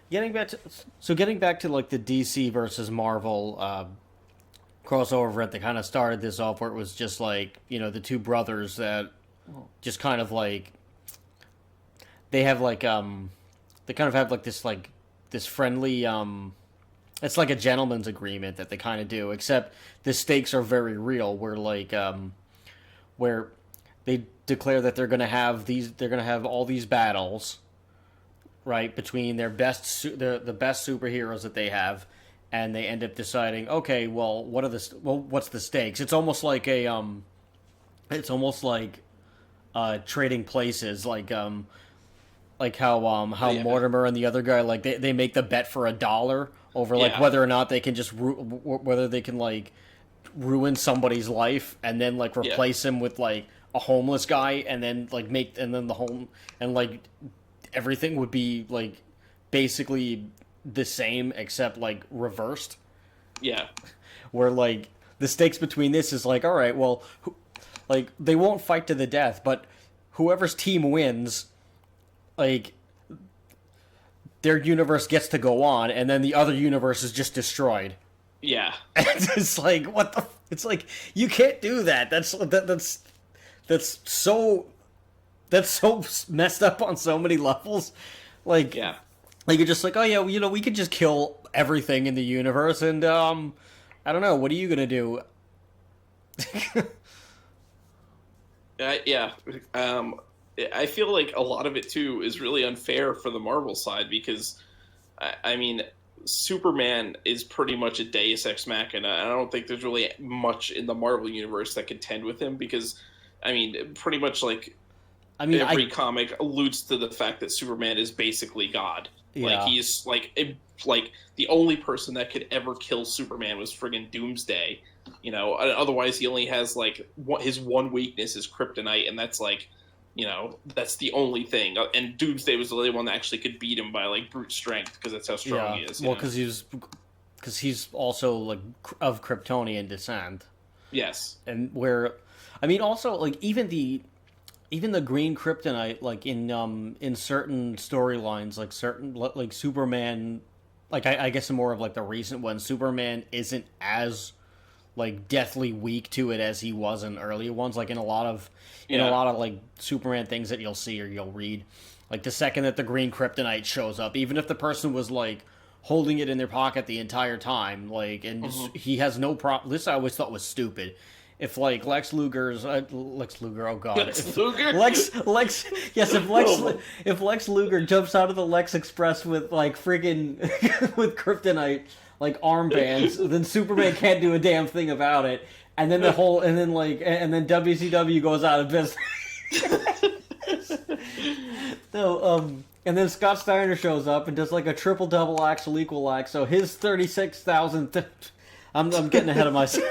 getting back to like the DC versus Marvel crossover event that kind of started this off, where it was just like the two brothers that just kind of like they have like they kind of have like this friendly it's like a gentleman's agreement that they kind of do, except the stakes are very real. Where they declare that they're gonna have all these battles, right, between the best superheroes that they have, and they end up deciding, okay, well, what's the stakes? It's almost like trading places, like how Yeah. Mortimer and the other guy, like they make the bet for $1 over like Yeah. whether or not they can whether they can like ruin somebody's life and then like Yeah. replace him with like a homeless guy, and then like make and then the home and like everything would be like basically the same except like reversed, Yeah. where like the stakes between this is like, all right, well, like they won't fight to the death, but whoever's team wins, like their universe gets to go on, and then the other universe is just destroyed. Yeah. And it's like, what the? It's like, you can't do that. That's so messed up on so many levels. Like, Yeah. like you're just like, oh yeah, we could just kill everything in the universe, and I don't know, what are you gonna do? Yeah. I feel like a lot of it too is really unfair for the Marvel side because, I mean, Superman is pretty much a Deus Ex Machina. I don't think there's really much in the Marvel universe that contend with him because, I mean, pretty much like I mean, every I comic alludes to the fact that Superman is basically God. Like yeah, he's like the only person that could ever kill Superman was friggin' Doomsday. Otherwise he only has like his one weakness is kryptonite, and that's like, that's the only thing. And Doomsday was the only one that actually could beat him by like brute strength because that's how strong yeah. he is. Well, because he's also like of Kryptonian descent, Yes. and where, I mean, also like even the green kryptonite, like in certain storylines, like certain like Superman, like I guess more of like the recent one, Superman isn't as like deathly weak to it as he was in earlier ones. Like in a Yeah. lot of like Superman things that you'll see or you'll read, like the second that the green kryptonite shows up, even if the person was like holding it in their pocket the entire time, like, and Hmm. he has no problem. This I always thought was stupid. If like Lex Luger, oh god, Lex Luger. Lex, yes, if Lex Luger jumps out of the Lex Express with like friggin' with kryptonite like armbands, then Superman can't do a damn thing about it. And then WCW goes out of business. No, and then Scott Steiner shows up and does like a triple double axle equal axe. So his 36,000. I'm getting ahead of myself.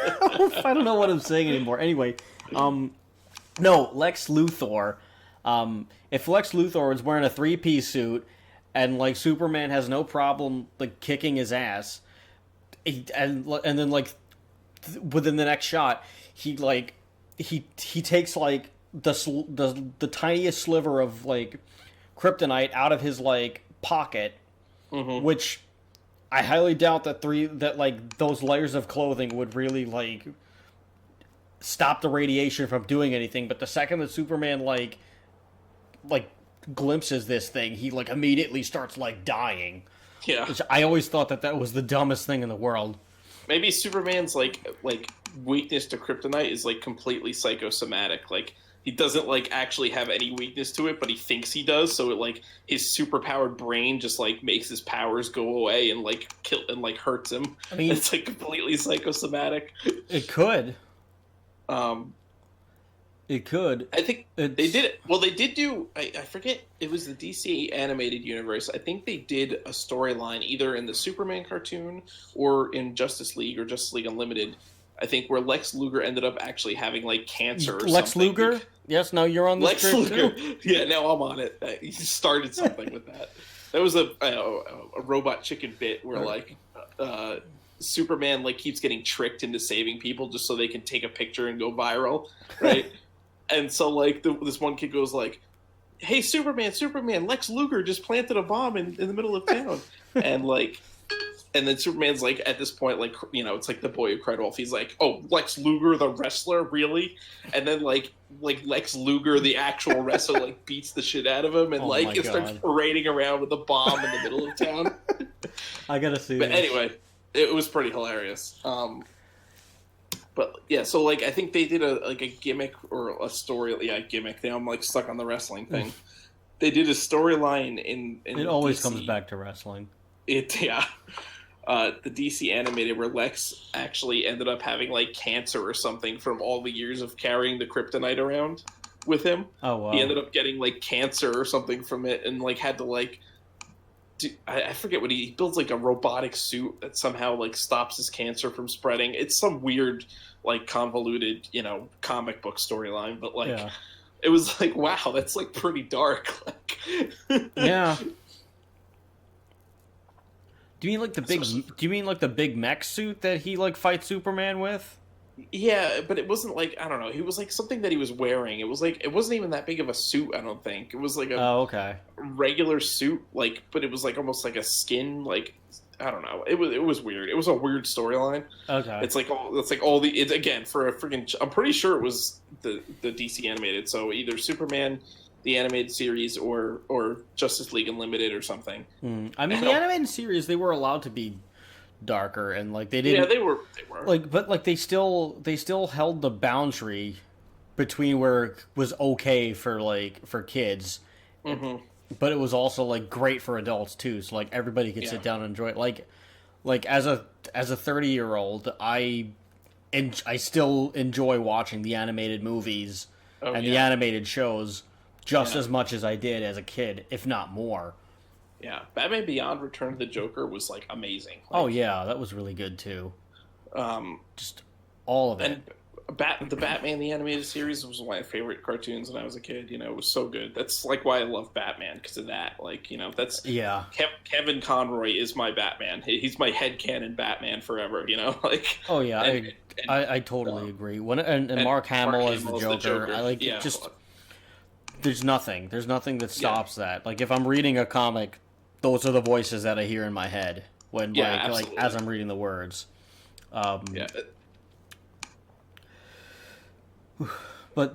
I don't know what I'm saying anymore. Anyway, no, Lex Luthor. If Lex Luthor was wearing a 3-piece suit and like Superman has no problem like kicking his ass, and then like within the next shot, he takes like the tiniest sliver of like kryptonite out of his like pocket, Hmm. which I highly doubt that like those layers of clothing would really like stop the radiation from doing anything. But the second that Superman like glimpses this thing, he like immediately starts like dying. Yeah. Which I always thought that was the dumbest thing in the world. Maybe Superman's like weakness to kryptonite is like completely psychosomatic. Like he doesn't like actually have any weakness to it, but he thinks he does. So it like his superpowered brain just like makes his powers go away and like kill and like hurts him. I mean, It's like completely psychosomatic. it could. Um, It could. I think It's, they did it. Well, they did do. I forget. It was the DC animated universe. I think they did a storyline either in the Superman cartoon or in Justice League or Justice League Unlimited. I think where Lex Luger ended up actually having like cancer. Or Lex something. Luger. Yes. No, you're on the Lex script Luger. too. Yeah, now I'm on it. He started something with that. That was a robot chicken bit where like Superman like keeps getting tricked into saving people just so they can take a picture and go viral, right? And so like this one kid goes like, hey, Superman, Lex Luger just planted a bomb in the middle of town. And like, and then Superman's like, at this point, like, you know, it's like the boy who cried wolf. He's like, oh, Lex Luger, the wrestler, really? And then like Lex Luger, the actual wrestler, like beats the shit out of him, and like it starts parading around with a bomb in the middle of town. I gotta see. But anyway, it was pretty hilarious. But yeah, so like I think they did a gimmick or a story. Yeah, gimmick. Now I'm like stuck on the wrestling thing. They did a storyline in it always DC. comes back to wrestling. The DC animated where Lex actually ended up having like cancer or something from all the years of carrying the kryptonite around with him. Oh wow! He ended up getting like cancer or something from it, and like had to like. I forget what he builds, like a robotic suit that somehow like stops his cancer from spreading. It's some weird, like convoluted, you know, comic book storyline. But like, It was like, wow, that's like pretty dark. Like, yeah. Do you mean like the big? Do you mean like the big mech suit that he like fights Superman with? Yeah, but it wasn't like, I don't know. He was like something that he was wearing. It was like, it wasn't even that big of a suit. I don't think it was like a regular suit. Like, but it was like almost like a skin. Like, I don't know. It was weird. It was a weird storyline. Okay. It's like all the. It's again for a freaking. I'm pretty sure it was the DC animated. So either Superman, the animated series, or Justice League Unlimited or something. I mean, the animated series, they were allowed to be darker, and like they didn't. Yeah, they were like, but like they still held the boundary between where it was okay for kids, but it was also like great for adults too. So like everybody could sit down and enjoy it. Like as a 30-year-old, I still enjoy watching the animated movies the animated shows just as much as I did as a kid, if not more. Yeah, Batman Beyond: Return of the Joker was like amazing. Oh yeah, that was really good too. Just all of it. And the Batman the animated series was one of my favorite cartoons when I was a kid. You know, it was so good. That's like why I love Batman, because of that. Like, you know, that's Kevin Conroy is my Batman. He's my headcanon Batman forever. You know, like oh yeah, I totally agree. And Mark Hamill as the Joker. I like just. There's nothing that stops that. Like if I'm reading a comic, those are the voices that I hear in my head when like as I'm reading the words. But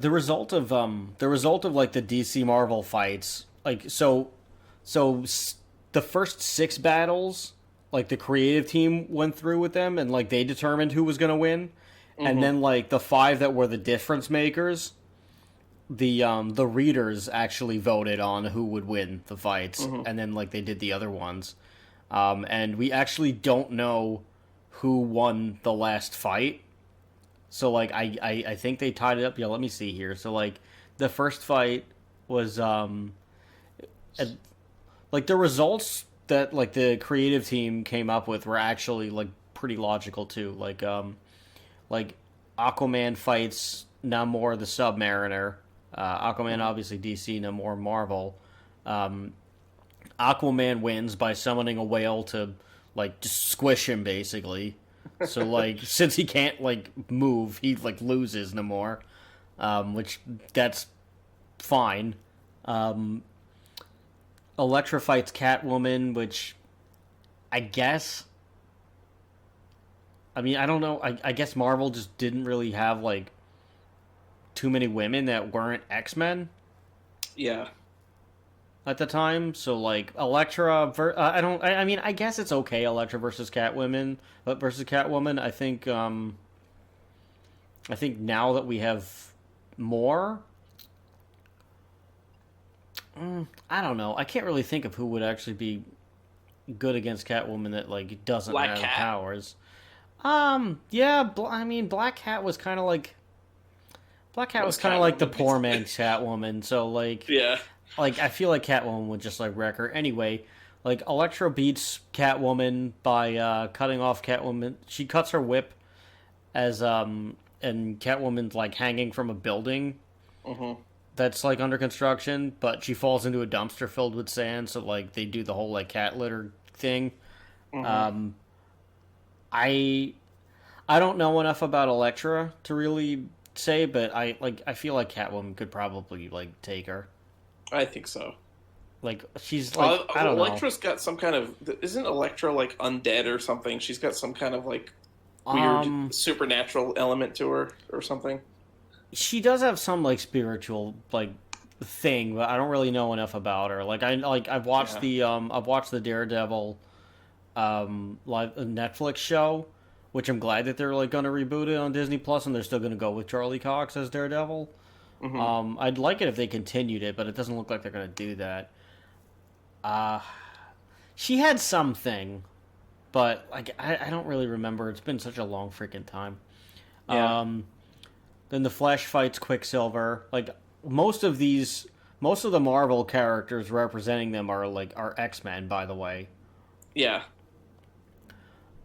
the result of like the DC Marvel fights, like so the first 6 battles, like the creative team went through with them and like they determined who was going to win, and then like the 5 that were the difference makers, the readers actually voted on who would win the fights, and then like they did the other ones, and we actually don't know who won the last fight. So like I think they tied it up. Yeah, let me see here. So like the first fight was like the results that like the creative team came up with were actually like pretty logical too. Like Aquaman fights Namor the Submariner. Aquaman obviously DC, Namor Marvel. Aquaman wins by summoning a whale to like just squish him basically. So like since he can't like move, he like loses Namor, which that's fine. Elektra fights Catwoman, which I guess. I mean, I don't know. I guess Marvel just didn't really have like too many women that weren't X-Men. Yeah. At the time, so like Elektra, I mean, I guess it's okay. Elektra versus Catwoman, I think now that we have more, I don't know. I can't really think of who would actually be good against Catwoman that like doesn't have powers. Yeah, I mean, Black Cat was kind of like the poor man's Catwoman. So like, yeah. Like, I feel like Catwoman would just, like, wreck her. Anyway, like, Elektra beats Catwoman by cutting off Catwoman. She cuts her whip as, and Catwoman's, like, hanging from a building that's, like, under construction, but she falls into a dumpster filled with sand, so, like, they do the whole, like, cat litter thing. I don't know enough about Elektra to really say, but I feel like Catwoman could probably, like, take her. I think so. Like she's like I don't know. Elektra's got some kind of isn't Elektra like undead or something? She's got some kind of like weird supernatural element to her or something. She does have some like spiritual like thing, but I don't really know enough about her. I've watched the Daredevil live Netflix show, which I'm glad that they're like going to reboot it on Disney Plus, and they're still going to go with Charlie Cox as Daredevil. Mm-hmm. I'd like it if they continued it, but it doesn't look like they're going to do that. She had something, but like I don't really remember. It's been such a long freaking time. Yeah. Then the Flash fights Quicksilver. Like most of the Marvel characters representing them are X-Men, by the way. Yeah.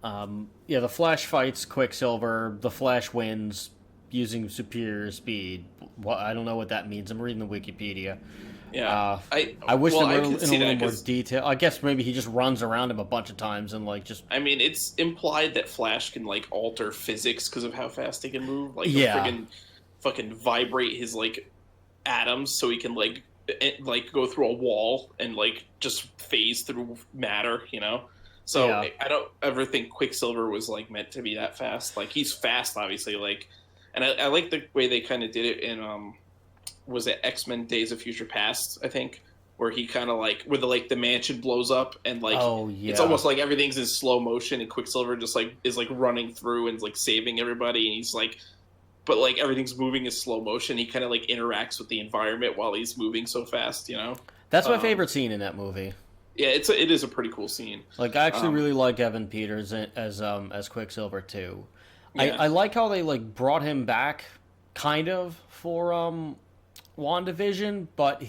The Flash fights Quicksilver. The Flash wins using superior speed. Well, I don't know what that means. I'm reading the Wikipedia. Yeah, I wish there were in a little more cause, detail. I guess maybe he just runs around him a bunch of times and like just. I mean, it's implied that Flash can like alter physics because of how fast he can move. Like, friggin' fucking vibrate his like atoms so he can like go through a wall and like just phase through matter. You know, so I don't ever think Quicksilver was like meant to be that fast. Like he's fast, obviously. Like, and I like the way they kind of did it in was it X-Men Days of Future Past, I think, where he kind of like where the mansion blows up and like it's almost like everything's in slow motion and Quicksilver just like is like running through and like saving everybody, and he's like, but like everything's moving in slow motion. He kind of like interacts with the environment while he's moving so fast, you know. That's my favorite scene in that movie. Yeah, it is a pretty cool scene. Like I actually really like Evan Peters as Quicksilver too. Yeah. I like how they like brought him back, kind of for WandaVision, but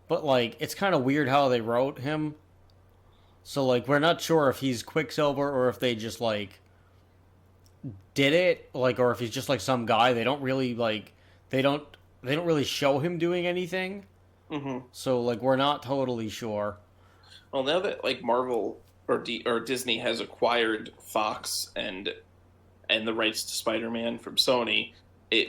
but like it's kind of weird how they wrote him. So like we're not sure if he's Quicksilver or if they just like did it, like, or if he's just like some guy. They don't really like they don't really show him doing anything. Mm-hmm. So like we're not totally sure. Well, now that like Marvel or Disney has acquired Fox and the rights to Spider-Man from Sony,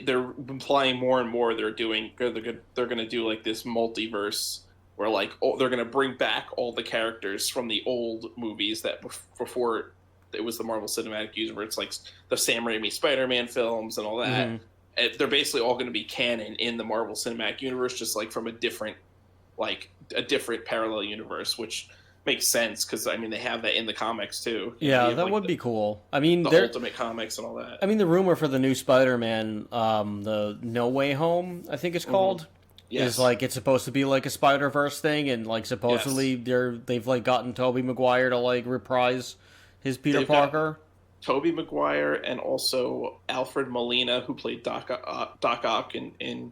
they're implying more and more they're going to do like this multiverse where like they're going to bring back all the characters from the old movies that before it was the Marvel Cinematic Universe, like the Sam Raimi Spider-Man films and all that. Mm-hmm. They're basically all going to be canon in the Marvel Cinematic Universe, just like from a different parallel universe, which makes sense because I mean they have that in the comics too. Yeah, that would be cool. I mean, the Ultimate Comics and all that. I mean, the rumor for the new Spider-Man, the No Way Home, I think it's called, is like it's supposed to be like a Spider-Verse thing, and like supposedly they've like gotten Tobey Maguire to like reprise his Peter Parker. Tobey Maguire and also Alfred Molina, who played Doc Ock in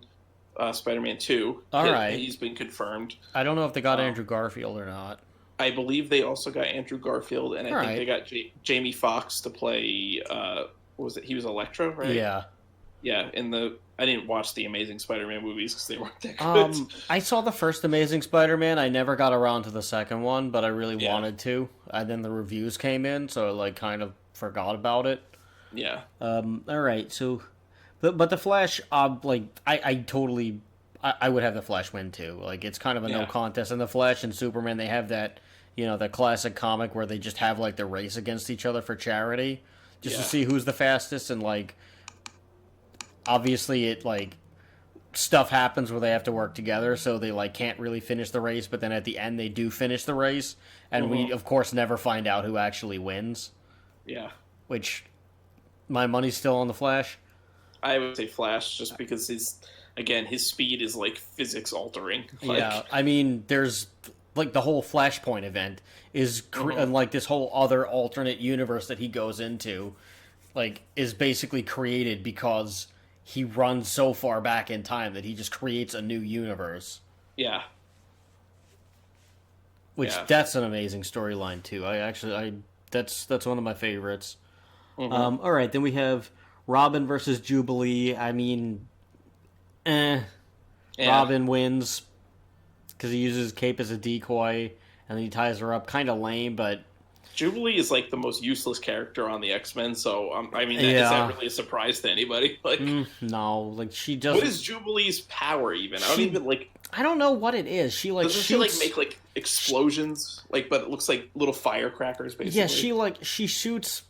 Spider-Man 2. All right, he's been confirmed. I don't know if they got Andrew Garfield or not. I believe they also got Andrew Garfield, and I think they got Jamie Foxx to play. What was it? He was Electro, right? Yeah. Yeah. I didn't watch the Amazing Spider-Man movies because they weren't that good. I saw the first Amazing Spider-Man. I never got around to the second one, but I really wanted to. And then the reviews came in, so I like kind of forgot about it. Yeah. All right. So, but the Flash, like I totally. I would have the Flash win too. Like it's kind of a no contest. And the Flash and Superman, they have that, that classic comic where they just have like the race against each other for charity, just to see who's the fastest. And like, obviously, it like stuff happens where they have to work together, so they like can't really finish the race. But then at the end, they do finish the race, and we of course never find out who actually wins. Yeah. Which, my money's still on the Flash. I would say Flash, just because his speed is like physics altering. Yeah, I mean, there's like the whole Flashpoint event is like this whole other alternate universe that he goes into, like is basically created because he runs so far back in time that he just creates a new universe. Yeah. Which that's an amazing storyline too. That's one of my favorites. Mm-hmm. All right, then we have Robin versus Jubilee. I mean, Robin wins because he uses his cape as a decoy, and then he ties her up. Kind of lame, but Jubilee is like the most useless character on the X-Men. So I mean, is that really a surprise to anybody? Like, no, like she doesn't. What is Jubilee's power even? I don't even like. I don't know what it is. She like Doesn't shoots... she like make like explosions, like, but it looks like little firecrackers basically? Yeah, she shoots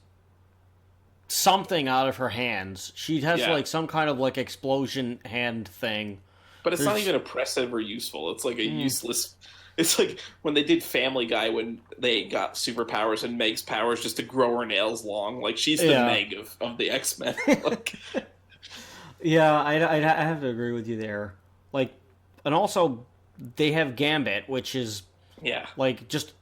something out of her hands. She has like some kind of like explosion hand thing. But it's not even oppressive or useful. It's like a useless. It's like when they did Family Guy when they got superpowers and Meg's powers just to grow her nails long. Like she's the Meg of the X-Men. Like... Yeah, I have to agree with you there. Like, and also they have Gambit, which is like just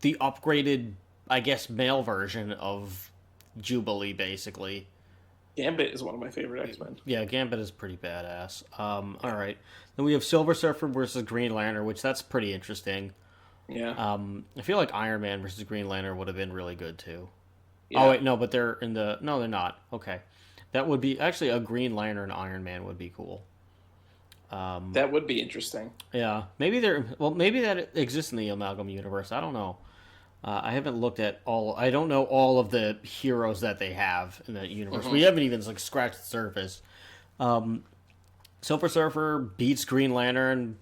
the upgraded, I guess, male version of Jubilee, basically. Gambit is one of my favorite X-Men. Yeah, Gambit is pretty badass. All right. Then we have Silver Surfer versus Green Lantern, which that's pretty interesting. Yeah. I feel like Iron Man versus Green Lantern would have been really good, too. Yeah. Oh, wait, no, but they're in the... No, they're not. Okay. That would be... Actually, a Green Lantern Iron Man would be cool. That would be interesting. Yeah. Maybe they're... Well, maybe that exists in the Amalgam universe. I don't know. I haven't looked at all... I don't know all of the heroes that they have in that universe. We haven't even like scratched the surface. Silver Surfer beats Green Lantern.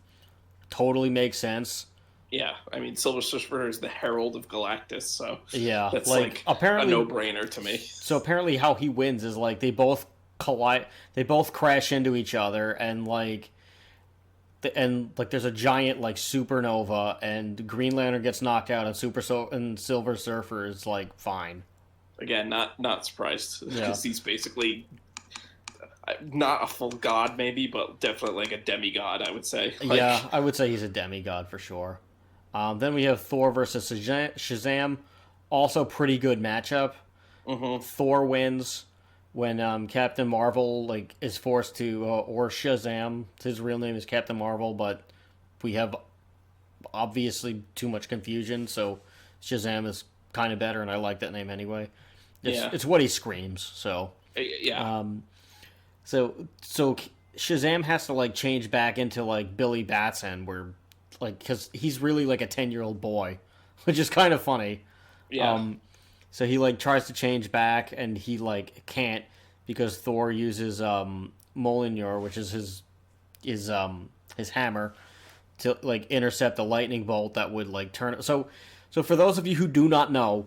Totally makes sense. Yeah, I mean, Silver Surfer is the herald of Galactus, so yeah, that's like apparently a no-brainer to me. So apparently, how he wins is like they both collide, they both crash into each other, and like there's a giant like supernova, and Green Lantern gets knocked out, and Silver Surfer is like fine. Again, not surprised because Yeah. he's basically not a full god, maybe, but definitely like a demigod, I would say. Like, yeah, I would say he's a demigod for sure. Then we have Thor versus Shazam, also pretty good matchup. Thor wins when Captain Marvel like is forced to, or Shazam. His real name is Captain Marvel, but we have obviously too much confusion, so Shazam is kind of better, and I like that name anyway. It's what he screams. So yeah. So Shazam has to like change back into like Billy Batson, where like because he's really like a 10-year-old boy, which is kind of funny. Yeah. So he like tries to change back, and he like can't because Thor uses Mjolnir, which is his hammer, to like intercept a lightning bolt that would like turn. So for those of you who do not know,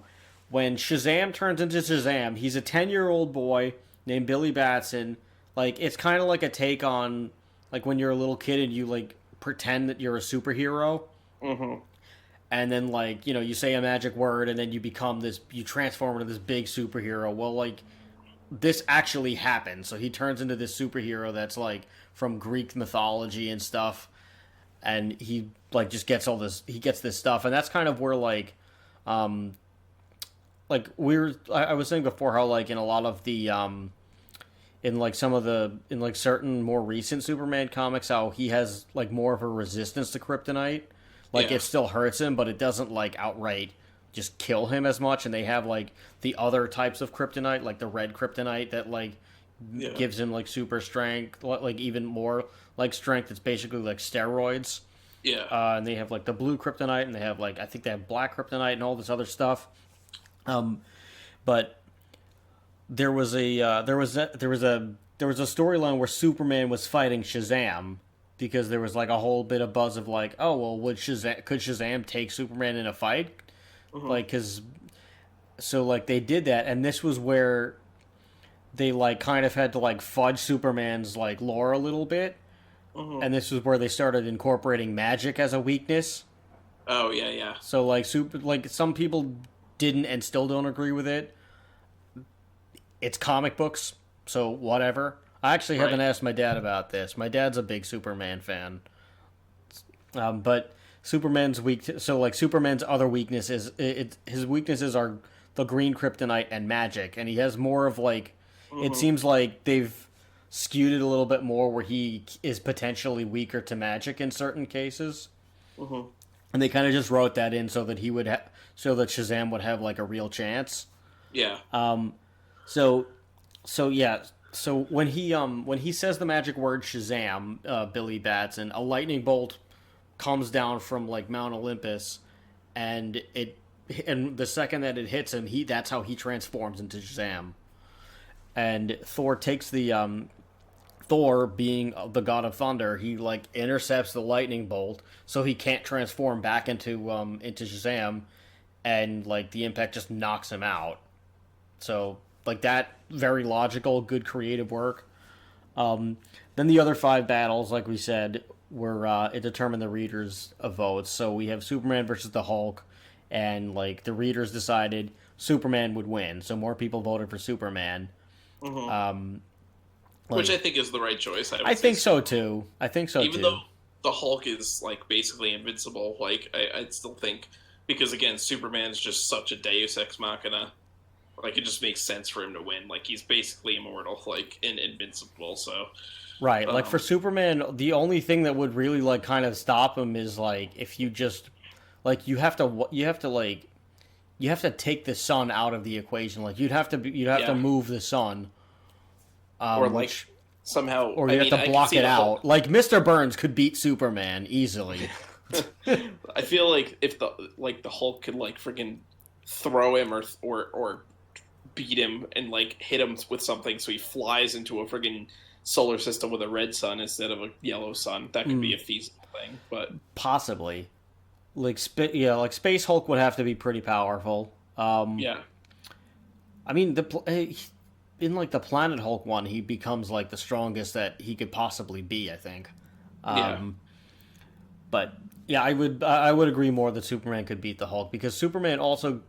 when Shazam turns into Shazam, he's a 10-year-old boy named Billy Batson. Like it's kind of like a take on like when you're a little kid and you like pretend that you're a superhero. And then, like, you know, you say a magic word, and then you transform into this big superhero. Well, like, this actually happened. So he turns into this superhero that's, like, from Greek mythology and stuff. And he, like, just gets he gets this stuff. And that's kind of where, like, I was saying before how, like, in a lot of the, in certain more recent Superman comics, how he has, like, more of a resistance to kryptonite. Like, it still hurts him, but it doesn't, like, outright just kill him as much. And they have, like, the other types of kryptonite, like the red kryptonite that, like, gives him, like, super strength, like, even more, like, strength. It's basically, like, steroids. Yeah. And they have, like, the blue kryptonite, and they have, like, I think they have black kryptonite and all this other stuff. But there was a storyline where Superman was fighting Shazam, because there was like a whole bit of buzz of like, oh well, could Shazam take Superman in a fight? Like, so like they did that, and this was where they like kind of had to like fudge Superman's like lore a little bit, and this was where they started incorporating magic as a weakness. Oh yeah. So like some people didn't and still don't agree with it. It's comic books, so whatever. I actually haven't asked my dad about this. My dad's a big Superman fan. But Superman's Superman's other weakness is his weaknesses are the green kryptonite and magic, and he has more of like it seems like they've skewed it a little bit more where he is potentially weaker to magic in certain cases. And they kind of just wrote that in so that so that Shazam would have like a real chance. Yeah. So when he says the magic word Shazam, Billy Batson, a lightning bolt comes down from like Mount Olympus, and the second that it hits him, that's how he transforms into Shazam. And Thor takes the Thor, being the god of thunder, he like intercepts the lightning bolt, so he can't transform back into Shazam, and like the impact just knocks him out. So like that, very logical, good creative work. Then the other 5 battles, like we said, were it determined the readers' votes. So we have Superman versus the Hulk, and like the readers decided Superman would win. So more people voted for Superman. Mm-hmm. Which I think is the right choice. I think so too. I think so Even too. though the Hulk is like basically invincible, like I'd still think, because again, Superman's just such a Deus Ex Machina. Like it just makes sense for him to win. Like he's basically immortal, like and invincible. So right, like for Superman, the only thing that would really like kind of stop him is like if you just like you have to take the sun out of the equation. Like you'd have to move the sun. Or like somehow, or you have to block it out. Like Mr. Burns could beat Superman easily. I feel like if the Hulk could like freaking throw him or beat him and like hit him with something, so he flies into a friggin' solar system with a red sun instead of a yellow sun. That could be a feasible thing, but possibly, like like Space Hulk would have to be pretty powerful. Yeah, I mean in like the Planet Hulk one, he becomes like the strongest that he could possibly be, I think. But yeah, I would agree more that Superman could beat the Hulk, because Superman also,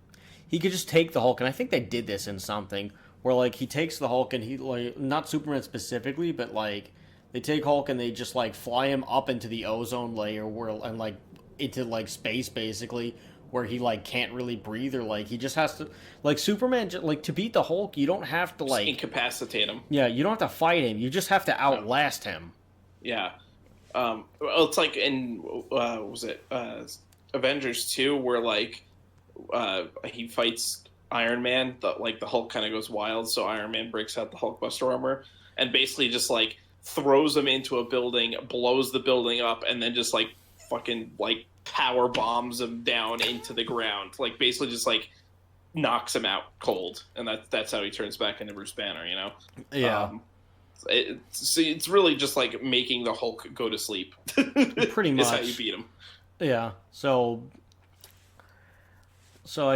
he could just take the Hulk, and I think they did this in something where like he takes the Hulk and he like, not Superman specifically, but like they take Hulk and they just like fly him up into the ozone layer and like into like space basically, where he like can't really breathe, or like he just has to like Superman like to beat the Hulk, you don't have to like just incapacitate him. Yeah, you don't have to fight him. You just have to outlast him. Yeah. Well, it's like in was it Avengers 2 where like he fights Iron Man, the Hulk kind of goes wild, so Iron Man breaks out the Hulkbuster armor and basically just like throws him into a building, blows the building up, and then just like fucking like power bombs him down into the ground, like basically just like knocks him out cold, and that's how he turns back into Bruce Banner, you know? Yeah. It's really just like making the Hulk go to sleep. Pretty much is how you beat him. Yeah. So